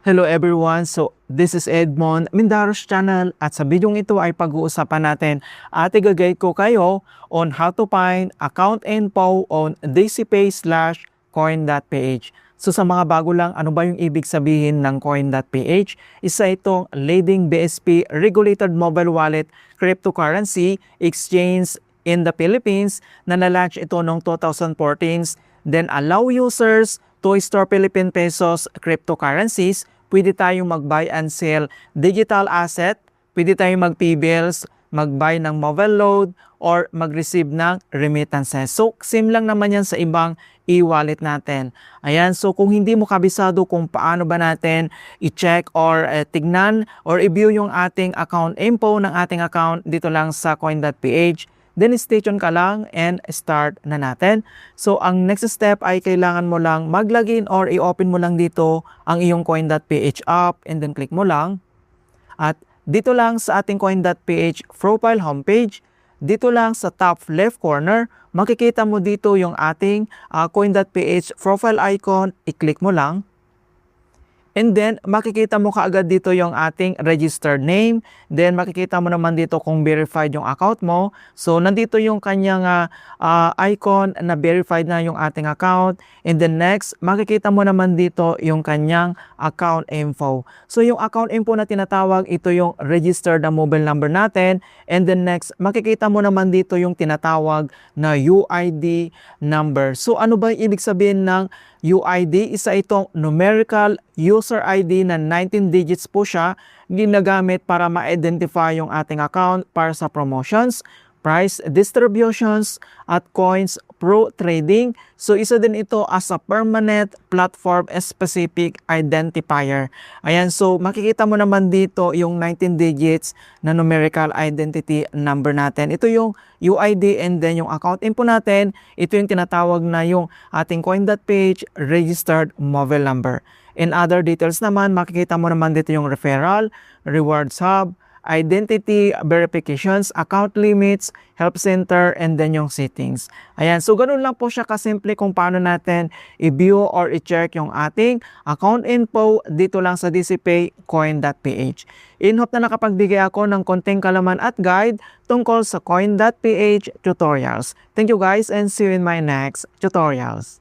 Hello everyone, so this is Edmond Mindaros channel at sa bidyong ito ay pag-uusapan natin at i-guide ko kayo on how to find account info on dcpay/coin.ph. So sa mga bago lang, ano ba yung ibig sabihin ng coin.ph? Isa itong leading BSP regulated mobile wallet cryptocurrency exchange in the Philippines na na-launch ito noong 2014, then allow users to store Philippine pesos cryptocurrencies. Pwede tayong mag-buy and sell digital asset, pwede tayong mag-P-bills, mag-buy ng mobile load, or mag-receive ng remittances. So, same lang naman yan sa ibang e-wallet natin. Ayan, so kung hindi mo kabisado kung paano ba natin i-check or tignan or i-view yung ating account info ng ating account dito lang sa coin.ph, then stay tuned ka lang and start na natin. So, ang next step ay kailangan mo lang mag-login or i-open mo lang dito ang iyong coin.ph app and then click mo lang. At dito lang sa ating coin.ph profile homepage, dito lang sa top left corner, makikita mo dito yung ating coin.ph profile icon, i-click mo lang. And then, makikita mo kaagad dito yung ating registered name. Then, makikita mo naman dito kung verified yung account mo. So, nandito yung kanyang icon na verified na yung ating account. And then next, makikita mo naman dito yung kanyang account info. So, yung account info na tinatawag, ito yung registered na mobile number natin. And then next, makikita mo naman dito yung tinatawag na UID number. So, ano ba yung ibig sabihin ng UID? Isa itong numerical user ID na 19 digits po siya, ginagamit para ma-identify yung ating account para sa promotions, price distributions, at coins pro trading. So isa din ito as a permanent platform specific identifier. Ayan, so makikita mo naman dito yung 19 digits na numerical identity number natin. Ito yung UID and then yung account info natin, ito yung tinatawag na yung ating coin.ph registered mobile number. In other details naman, makikita mo naman dito yung referral, rewards hub, identity verifications, account limits, help center, and then yung settings. Ayan, so ganun lang po siya kasimple kung paano natin i-view or i-check yung ating account info dito lang sa dcpay.coin.ph. In hope na nakapagbigay ako ng konting kalaman at guide tungkol sa coin.ph tutorials. Thank you guys and see you in my next tutorials.